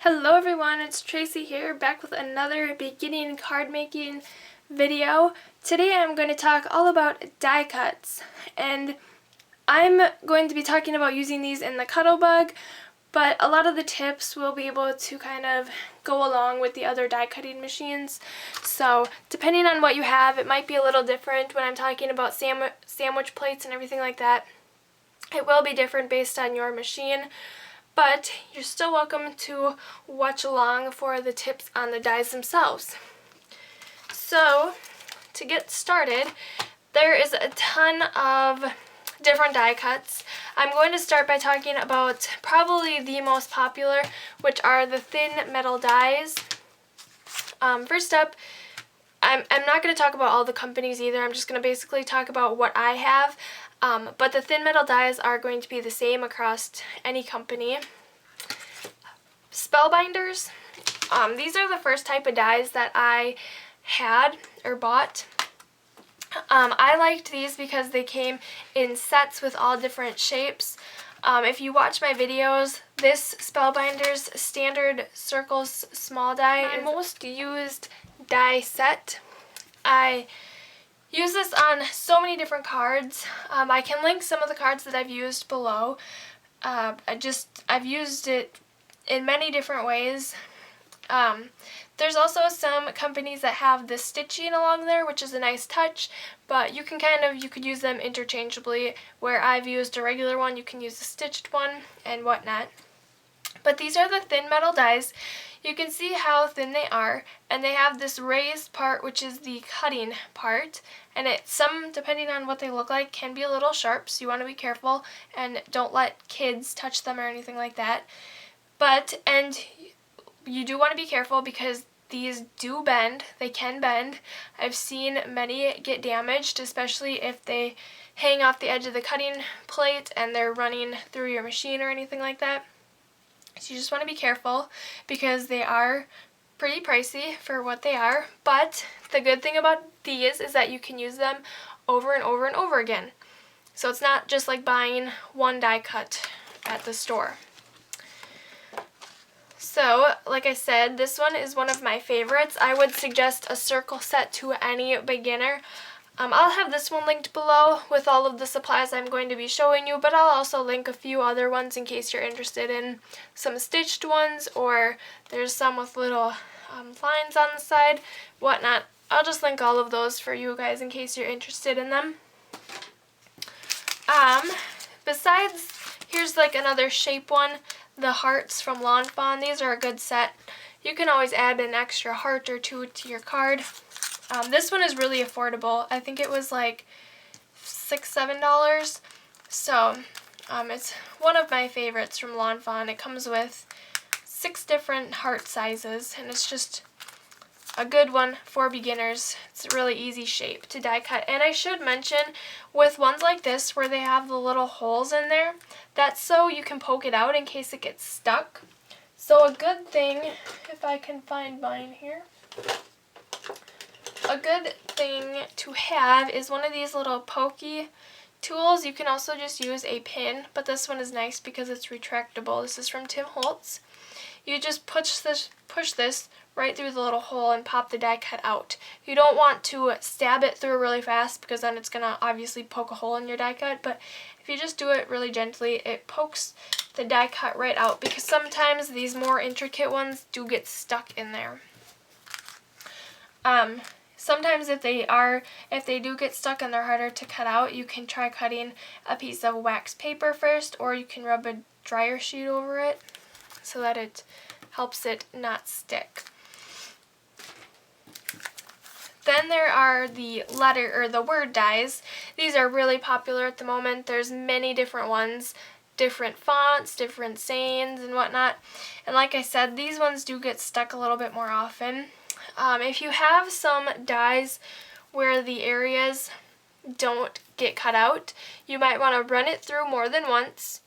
Hello everyone, it's Tracy here, back with another beginning card making video. Today I'm going to talk all about die cuts, and I'm going to be talking about using these in the Cuttlebug, but a lot of the tips will be able to kind of go along with the other die cutting machines. So depending on what you have, it might be a little different when I'm talking about sandwich plates and everything like that. It will be different based on your machine. But you're still welcome to watch along for the tips on the dies themselves. So, to get started, there is a ton of different die cuts. I'm going to start by talking about probably the most popular, which are the thin metal dies. First up, I'm not going to talk about all the companies either. I'm just going to basically talk about what I have. But the thin metal dies are going to be the same across any company. Spellbinders, these are the first type of dies that I had or bought. I liked these because they came in sets with all different shapes. If you watch my videos, this Spellbinders standard circles small die, my most used die set. I use this on so many different cards. I can link some of the cards that I've used below. I've used it in many different ways. There's also some companies that have the stitching along there, which is a nice touch, but you could use them interchangeably. Where I've used a regular one, you can use a stitched one and whatnot. But these are the thin metal dies. You can see how thin they are, and they have this raised part, which is the cutting part, and depending on what they look like, can be a little sharp, so you want to be careful and don't let kids touch them or anything like that. And you do want to be careful because these do bend. They can bend. I've seen many get damaged, especially if they hang off the edge of the cutting plate and they're running through your machine or anything like that. So you just want to be careful because they are pretty pricey for what they are. But the good thing about these is that you can use them over and over and over again. So it's not just like buying one die cut at the store. So, like I said, this one is one of my favorites. I would suggest a circle set to any beginner. I'll have this one linked below with all of the supplies I'm going to be showing you, but I'll also link a few other ones in case you're interested in some stitched ones, or there's some with little lines on the side, whatnot. I'll just link all of those for you guys in case you're interested in them. Besides, here's like another shape one, the hearts from Lawn Fawn. These are a good set. You can always add an extra heart or two to your card. This one is really affordable. I think it was like $6-7. So it's one of my favorites from Lawn Fawn. It comes with 6 different heart sizes, and it's just a good one for beginners. It's a really easy shape to die cut. And I should mention, with ones like this where they have the little holes in there, that's so you can poke it out in case it gets stuck. So a good thing, if I can find mine here, a good thing to have is one of these little pokey tools. You can also just use a pin, but this one is nice because it's retractable. This is from Tim Holtz. You just push this right through the little hole and pop the die cut out. You don't want to stab it through really fast because then it's going to obviously poke a hole in your die cut, but if you just do it really gently, it pokes the die cut right out, because sometimes these more intricate ones do get stuck in there. Sometimes if they do get stuck and they're harder to cut out, you can try cutting a piece of wax paper first, or you can rub a dryer sheet over it so that it helps it not stick. Then there are the word dies. These are really popular at the moment. There's many different ones, different fonts, different sayings and whatnot. And like I said, these ones do get stuck a little bit more often. If you have some dies where the areas don't get cut out, you might want to run it through more than once.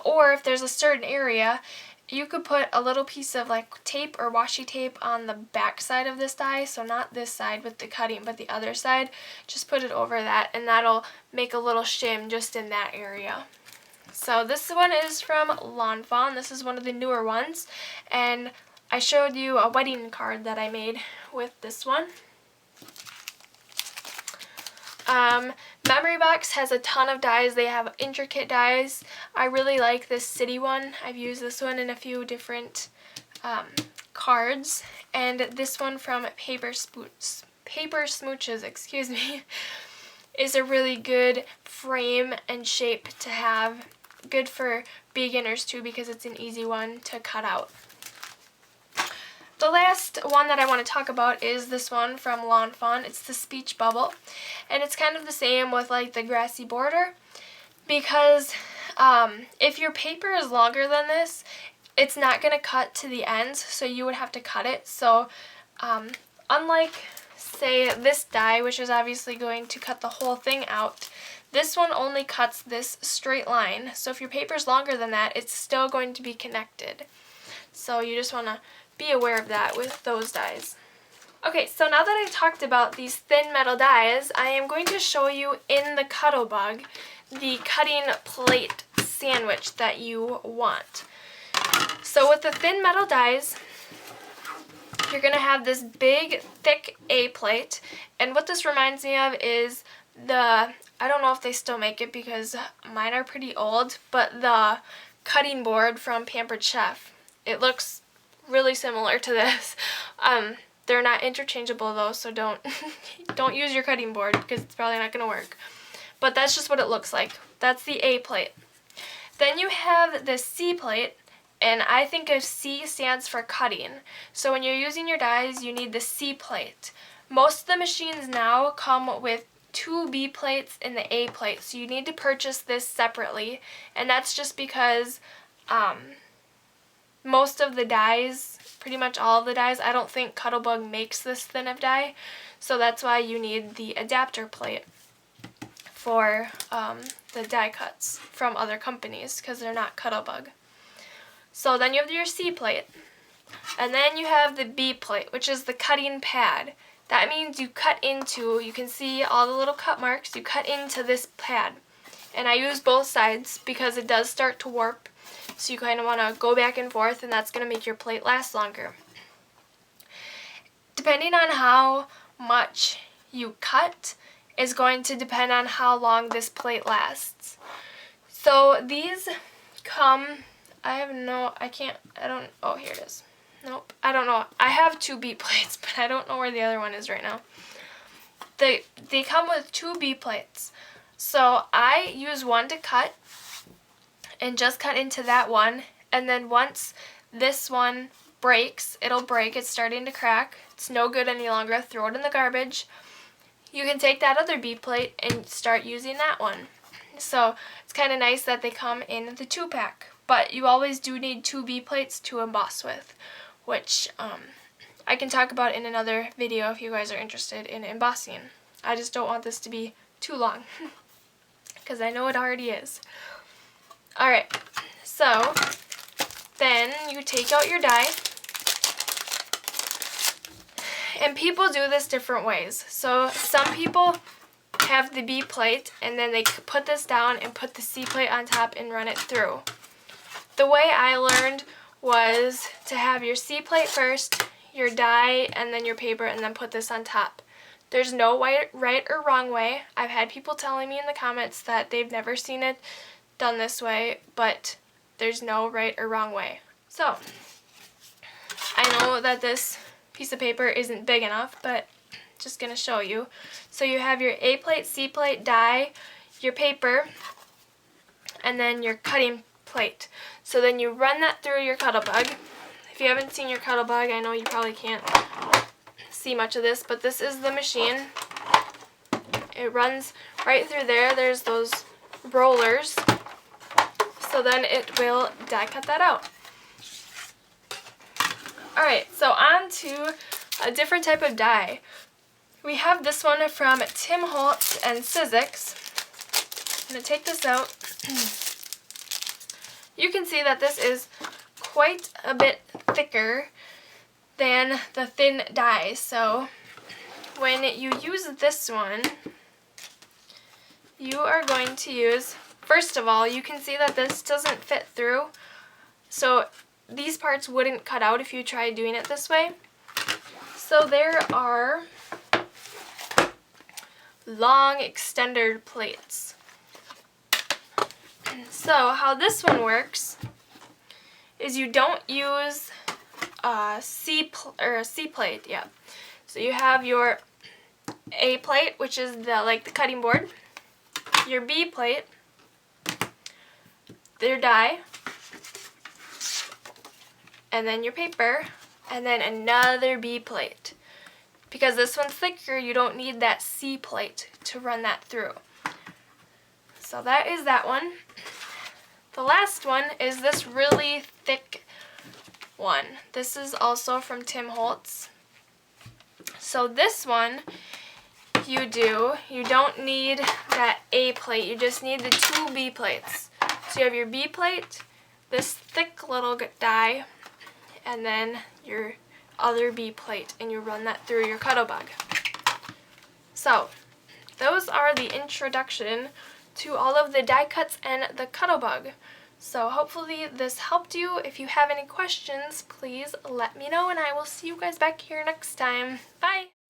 Or if there's a certain area, you could put a little piece of like tape or washi tape on the back side of this die, so not this side with the cutting, but the other side. Just put it over that, and that'll make a little shim just in that area. So this one is from Lawn Fawn. This is one of the newer ones, and I showed you a wedding card that I made with this one. Memory Box has a ton of dies. They have intricate dies. I really like this city one. I've used this one in a few different cards, and this one from Paper Smooches, excuse me, is a really good frame and shape to have. Good for beginners too because it's an easy one to cut out. The last one that I want to talk about is this one from Lawn Fawn. It's the Speech Bubble, and it's kind of the same with like the grassy border because if your paper is longer than this, it's not going to cut to the ends, so you would have to cut it. So unlike say this die, which is obviously going to cut the whole thing out, this one only cuts this straight line. So if your paper is longer than that, it's still going to be connected. So you just want to be aware of that with those dies. Okay, so now that I've talked about these thin metal dies, I am going to show you in the Cuttlebug the cutting plate sandwich that you want. So with the thin metal dies, you're going to have this big, thick A plate, and what this reminds me of is I don't know if they still make it because mine are pretty old, but the cutting board from Pampered Chef. It looks really similar to this. They're not interchangeable though, so don't use your cutting board because it's probably not going to work. But that's just what it looks like. That's the A plate. Then you have the C plate, and I think of C stands for cutting. So when you're using your dies, you need the C plate. Most of the machines now come with 2 B plates and the A plate, so you need to purchase this separately, and that's just because most of the dies, pretty much all of the dies, I don't think Cuttlebug makes this thin of die, so that's why you need the adapter plate for the die cuts from other companies because they're not Cuttlebug. So then you have your C plate, and then you have the B plate, which is the cutting pad. That means you cut into, you can see all the little cut marks, you cut into this pad. And I use both sides because it does start to warp, so you kind of want to go back and forth, and that's going to make your plate last longer. Depending on how much you cut is going to depend on how long this plate lasts. So these come, oh, here it is. Nope, I don't know. I have 2 B plates, but I don't know where the other one is right now. They come with 2 B plates. So I use one to cut and just cut into that one, and then once this one breaks, it'll break. It's starting to crack. It's no good any longer. Throw it in the garbage. You can take that other B plate and start using that one. So it's kind of nice that they come in the 2-pack, but you always do need 2 B plates to emboss with, which I can talk about in another video if you guys are interested in embossing. I just don't want this to be too long because I know it already is. Alright, so then you take out your die, and people do this different ways. So some people have the B plate and then they put this down and put the C plate on top and run it through. The way I learned was to have your C plate first, your die, and then your paper, and then put this on top. There's no right or wrong way. I've had people telling me in the comments that they've never seen it done this way, but there's no right or wrong way. So, I know that this piece of paper isn't big enough, but just going to show you. So you have your A plate, C plate, die, your paper, and then your cutting plate. So then you run that through your Cuttlebug. If you haven't seen your Cuttlebug, I know you probably can't see much of this, but this is the machine. It runs right through there. There's those rollers. So then it will die cut that out. Alright, so on to a different type of die. We have this one from Tim Holtz and Sizzix. I'm going to take this out. You can see that this is quite a bit thicker than the thin die. So when you use this one, you are going to use First of all, you can see that this doesn't fit through, so these parts wouldn't cut out if you tried doing it this way. So there are long extender plates. So how this one works is you don't use a C plate. Yeah. So you have your A plate, which is the cutting board, your B plate, your die, and then your paper, and then another B plate. Because this one's thicker, you don't need that C plate to run that through. So that is that one. The last one is this really thick one. This is also from Tim Holtz. So this one, you don't need that A plate, you just need the two B plates. So you have your B plate, this thick little die, and then your other B plate, and you run that through your Cuttlebug. So those are the introduction to all of the die cuts and the Cuttlebug. So hopefully this helped you. If you have any questions, please let me know, and I will see you guys back here next time. Bye!